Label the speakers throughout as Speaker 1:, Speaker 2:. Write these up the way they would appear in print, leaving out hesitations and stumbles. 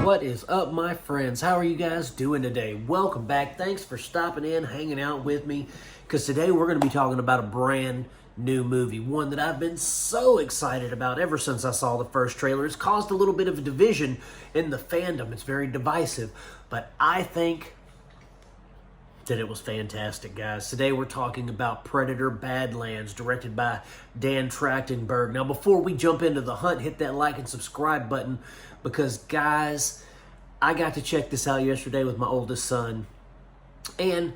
Speaker 1: What is up, my friends? How are you guys doing today? Welcome back. Thanks for stopping in, hanging out with me, because today we're going to be talking about a brand new movie, one that I've been so excited about ever since I saw the first trailer. It's caused a little bit of a division in the fandom. It's very divisive, but I think that it was fantastic, guys. Today we're talking about Predator Badlands, directed by Dan Trachtenberg. Now, before we jump into the hunt, hit that like and subscribe button, because, guys, I got to check this out yesterday with my oldest son. And,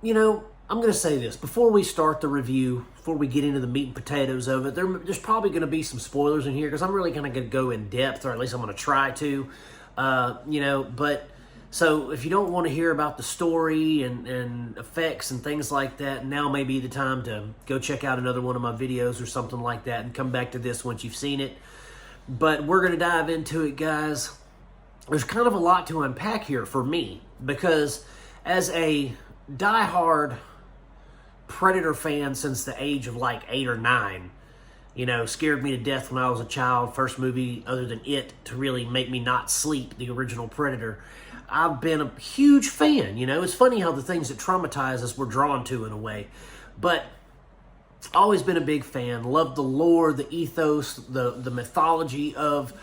Speaker 1: you know, I'm going to say this. Before we start the review, before we get into the meat and potatoes of it, there's probably going to be some spoilers in here, because I'm really kind of going to go in depth, or at least I'm going to try to, but... So if you don't want to hear about the story and effects and things like that, now may be the time to go check out another one of my videos or something like that and come back to this once you've seen it. But we're going to dive into it, guys. There's kind of a lot to unpack here for me, because as a diehard Predator fan since the age of like 8 or 9, scared me to death when I was a child. First movie other than It to really make me not sleep, the original Predator. I've been a huge fan. It's funny how the things that traumatize us we're drawn to in a way. But always been a big fan. Loved the lore, the ethos, the mythology of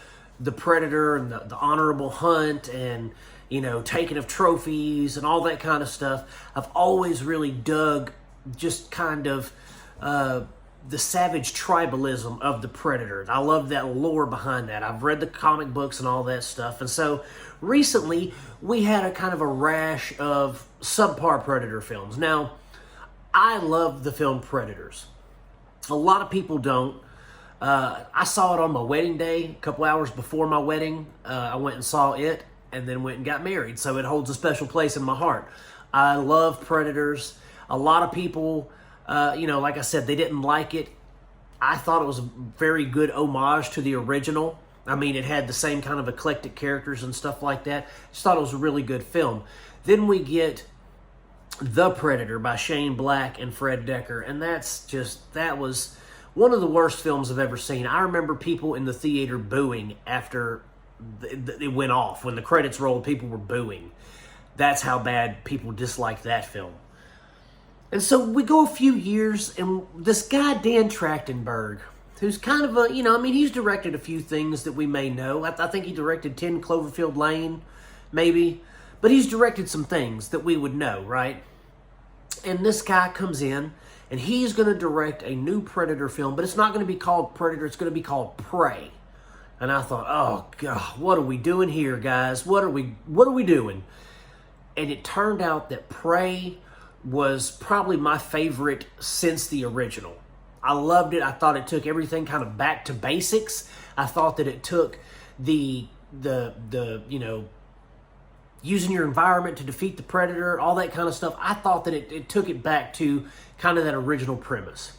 Speaker 1: the Predator and the honorable hunt and, taking of trophies and all that kind of stuff. I've always really dug just kind of the savage tribalism of the Predator. I love that lore behind that. I've read the comic books and all that stuff. And so recently we had a kind of a rash of subpar Predator films. Now, I love the film Predators. A lot of people don't. I saw it on my wedding day, a couple hours before my wedding. I went and saw it and then went and got married. So it holds a special place in my heart. I love Predators. A lot of people... like I said, they didn't like it. I thought it was a very good homage to the original. I mean, it had the same kind of eclectic characters and stuff like that. Just thought it was a really good film. Then we get The Predator by Shane Black and Fred Decker, and that was one of the worst films I've ever seen. I remember people in the theater booing after it went off. When the credits rolled, people were booing. That's how bad people disliked that film. And so we go a few years, and this guy, Dan Trachtenberg, who's kind of he's directed a few things that we may know. I think he directed 10 Cloverfield Lane, maybe. But he's directed some things that we would know, right? And this guy comes in, and he's going to direct a new Predator film, but it's not going to be called Predator, it's going to be called Prey. And I thought, oh, God, what are we doing here, guys? What are we doing? And it turned out that Prey was probably my favorite since the original. I loved it. I thought it took everything kind of back to basics. I thought that it took the using your environment to defeat the Predator, all that kind of stuff. I thought that it took it back to kind of that original premise.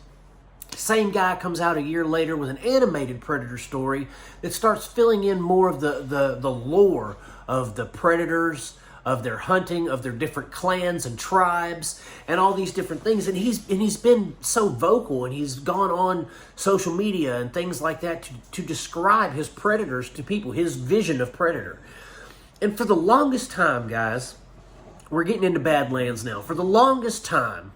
Speaker 1: Same guy comes out a year later with an animated Predator story that starts filling in more of the lore of the Predators, of their hunting, of their different clans and tribes, and all these different things. And he's been so vocal, and he's gone on social media and things like that to describe his Predators to people, his vision of Predator. And for the longest time, guys, we're getting into Badlands now. For the longest time,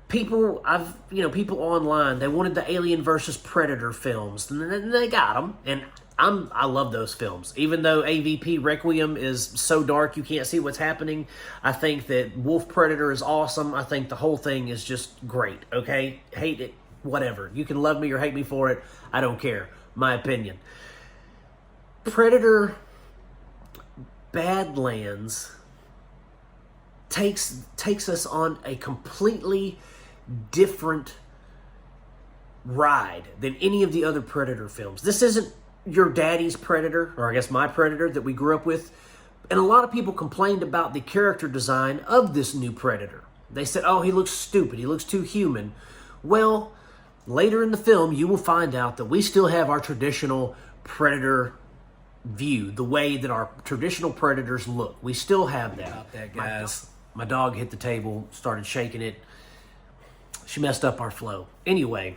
Speaker 1: people online, they wanted the Alien versus Predator films, and they got them. And I love those films. Even though AVP Requiem is so dark you can't see what's happening, I think that Wolf Predator is awesome. I think the whole thing is just great, okay? Hate it, whatever. You can love me or hate me for it. I don't care. My opinion. Predator Badlands takes us on a completely different ride than any of the other Predator films. This isn't your daddy's Predator, or I guess my Predator that we grew up with. And a lot of people complained about the character design of this new Predator. They said, oh, he looks stupid. He looks too human. Well, later in the film, you will find out that we still have our traditional Predator view, the way that our traditional Predators look. We still have that.
Speaker 2: About that, guys.
Speaker 1: My dog hit the table, started shaking it. She messed up our flow. Anyway,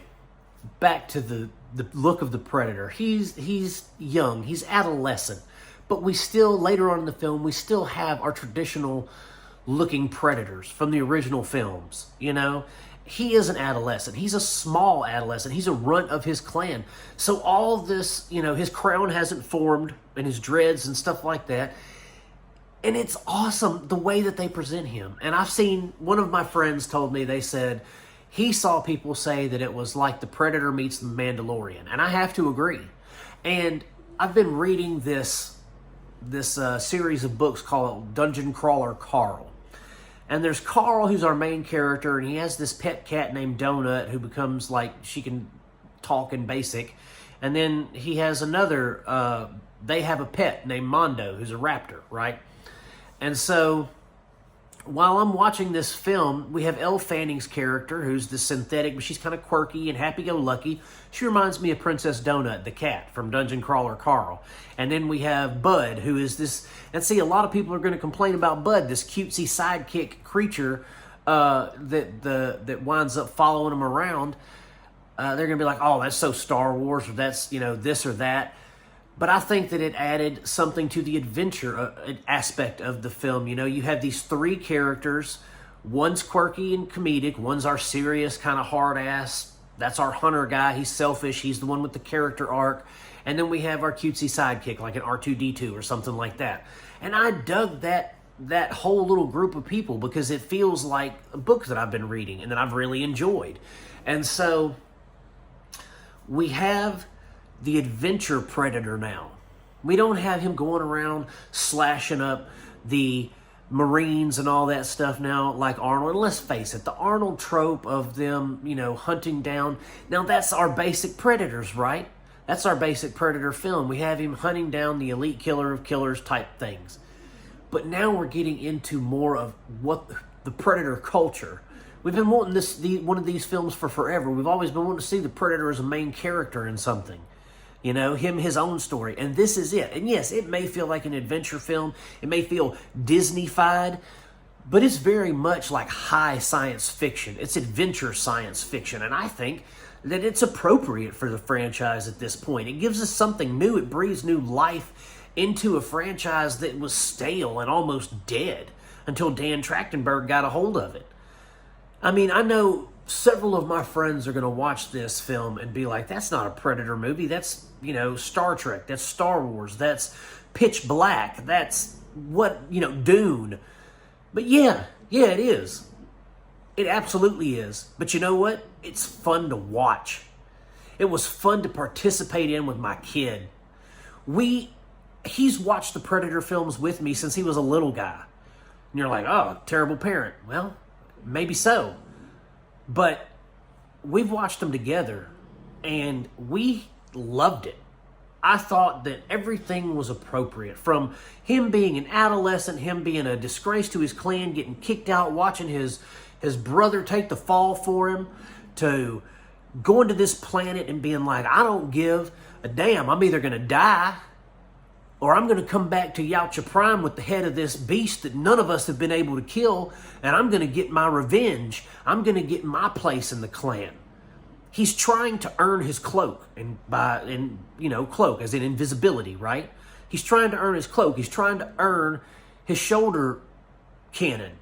Speaker 1: back to the look of the Predator. He's young, he's adolescent, but we still, later on in the film, we still have our traditional looking predators from the original films, you know? He is an adolescent. He's a small adolescent. He's a runt of his clan. So all this, you know, his crown hasn't formed and his dreads and stuff like that. And it's awesome the way that they present him. And I've seen, one of my friends told me, they said, he saw people say that it was like the Predator meets the Mandalorian. And I have to agree. And I've been reading this series of books called Dungeon Crawler Carl. And there's Carl, who's our main character, and he has this pet cat named Donut who becomes like, she can talk in basic. And then he has another, they have a pet named Mondo, who's a raptor, right? And so while I'm watching this film, we have Elle Fanning's character, who's the synthetic, but she's kind of quirky and happy-go-lucky. She reminds me of Princess Donut, the cat from Dungeon Crawler Carl. And then we have Bud, who is this, and see, a lot of people are going to complain about Bud, this cutesy sidekick creature that winds up following them around. They're going to be like, oh, that's so Star Wars, or that's, you know, this or that. But I think that it added something to the adventure aspect of the film. You know, you have these three characters. One's quirky and comedic. One's our serious, kind of hard-ass. That's our hunter guy. He's selfish. He's the one with the character arc. And then we have our cutesy sidekick, like an R2-D2 or something like that. And I dug that whole little group of people because it feels like a book that I've been reading and that I've really enjoyed. And so we have the adventure Predator now. We don't have him going around slashing up the Marines and all that stuff now like Arnold. And let's face it, the Arnold trope of them, you know, hunting down. Now that's our basic Predators, right? That's our basic Predator film. We have him hunting down the elite killer of killers type things. But now we're getting into more of what the Predator culture. We've been wanting one of these films for forever. We've always been wanting to see the Predator as a main character in something. You know, his own story. And this is it. And yes, it may feel like an adventure film. It may feel Disney-fied. But it's very much like high science fiction. It's adventure science fiction. And I think that it's appropriate for the franchise at this point. It gives us something new. It breathes new life into a franchise that was stale and almost dead until Dan Trachtenberg got a hold of it. I mean, I know several of my friends are going to watch this film and be like, that's not a Predator movie. That's, you know, Star Trek. That's Star Wars. That's Pitch Black. That's what, you know, Dune. But yeah, it is. It absolutely is. But you know what? It's fun to watch. It was fun to participate in with my kid. He's watched the Predator films with me since he was a little guy. And you're like, oh, terrible parent. Well, maybe so. But we've watched them together, and we loved it. I thought that everything was appropriate. From him being an adolescent, him being a disgrace to his clan, getting kicked out, watching his brother take the fall for him, to going to this planet and being like, I don't give a damn. I'm either going to die or I'm going to come back to Yautja Prime with the head of this beast that none of us have been able to kill, and I'm going to get my revenge. I'm going to get my place in the clan. He's trying to earn his cloak, cloak as in invisibility, right? He's trying to earn his cloak. He's trying to earn his shoulder cannon.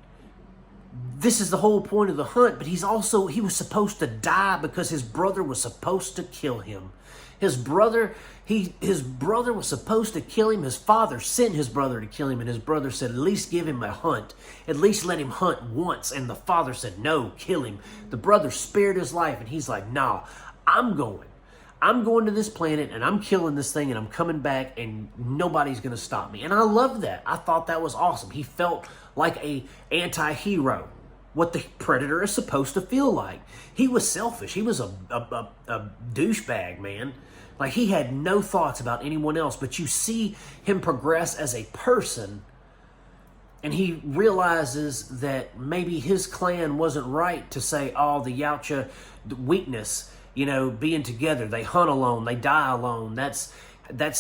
Speaker 1: This is the whole point of the hunt, but he was supposed to die because his brother was supposed to kill him. His brother was supposed to kill him. His father sent his brother to kill him, and his brother said, at least give him a hunt. At least let him hunt once. And the father said, no, kill him. The brother spared his life, and he's like, nah, I'm going. I'm going to this planet, and I'm killing this thing, and I'm coming back, and nobody's going to stop me. And I love that. I thought that was awesome. He felt like a anti-hero, what the Predator is supposed to feel like. He was selfish. He was a douchebag, man. Like, he had no thoughts about anyone else, but you see him progress as a person, and he realizes that maybe his clan wasn't right to say, oh, the Yautja weakness, you know, being together. They hunt alone. They die alone. That's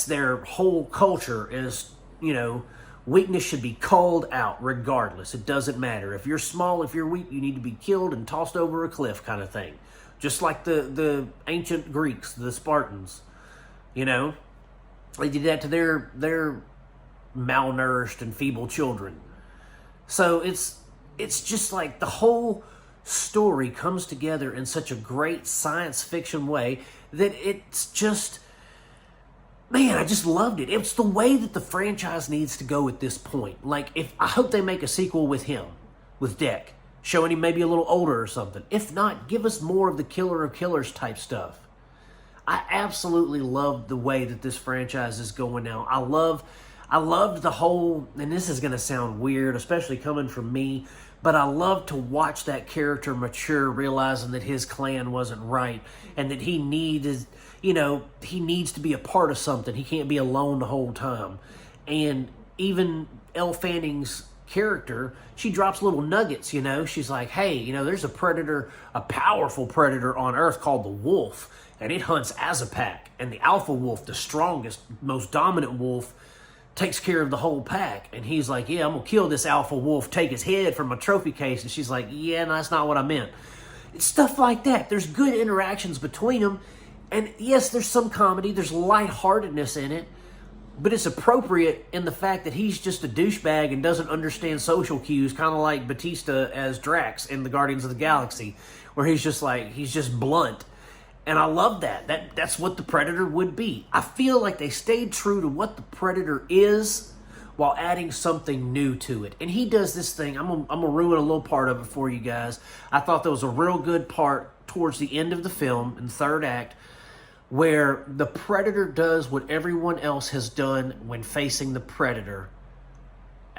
Speaker 1: their whole culture is, you know, weakness should be called out regardless. It doesn't matter. If you're small, if you're weak, you need to be killed and tossed over a cliff kind of thing. just like the ancient Greeks, the Spartans. You know, they did that to their malnourished and feeble children. So it's just like the whole story comes together in such a great science fiction way that it's just, man, I just loved it. It's the way that the franchise needs to go at this point. Like, I hope they make a sequel with him, with Deck, showing him maybe a little older or something. If not, give us more of the Killer of Killers type stuff. I absolutely love the way that this franchise is going now. I loved the whole, and this is going to sound weird, especially coming from me, but I love to watch that character mature, realizing that his clan wasn't right and that he needs to be a part of something. He can't be alone the whole time. And even Elle Fanning's character, she drops little nuggets, She's like, hey, there's a predator, a powerful predator on Earth called the wolf, and it hunts as a pack. And the alpha wolf, the strongest, most dominant wolf, takes care of the whole pack. And he's like, yeah, I'm going to kill this alpha wolf, take his head from a trophy case. And she's like, yeah, no, that's not what I meant. It's stuff like that. There's good interactions between them. And yes, there's some comedy. There's lightheartedness in it. But it's appropriate in the fact that he's just a douchebag and doesn't understand social cues, kind of like Batista as Drax in the Guardians of the Galaxy, where he's just blunt. And I love that. That's what the Predator would be. I feel like they stayed true to what the Predator is while adding something new to it. And he does this thing. I'm gonna ruin a little part of it for you guys. I thought there was a real good part towards the end of the film, in the third act, where the Predator does what everyone else has done when facing the Predator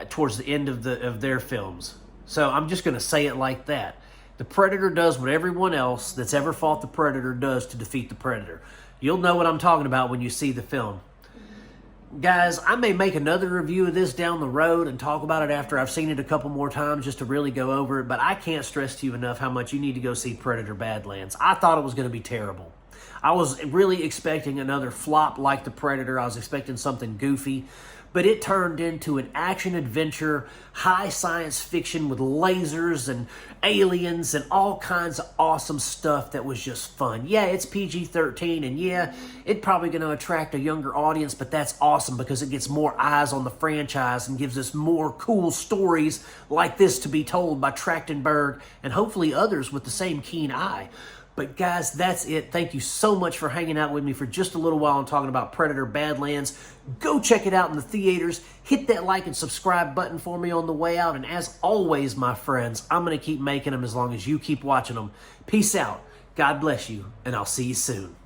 Speaker 1: towards the end of their films. So I'm just going to say it like that. The Predator does what everyone else that's ever fought the Predator does to defeat the Predator. You'll know what I'm talking about when you see the film. Guys, I may make another review of this down the road and talk about it after I've seen it a couple more times just to really go over it, but I can't stress to you enough how much you need to go see Predator Badlands. I thought it was going to be terrible. I was really expecting another flop like the Predator. I was expecting something goofy, but it turned into an action-adventure, high science fiction with lasers and aliens and all kinds of awesome stuff that was just fun. Yeah, it's PG-13, and yeah, it's probably going to attract a younger audience, but that's awesome because it gets more eyes on the franchise and gives us more cool stories like this to be told by Trachtenberg and hopefully others with the same keen eye. But guys, that's it. Thank you so much for hanging out with me for just a little while and talking about Predator Badlands. Go check it out in the theaters. Hit that like and subscribe button for me on the way out. And as always, my friends, I'm going to keep making them as long as you keep watching them. Peace out. God bless you, and I'll see you soon.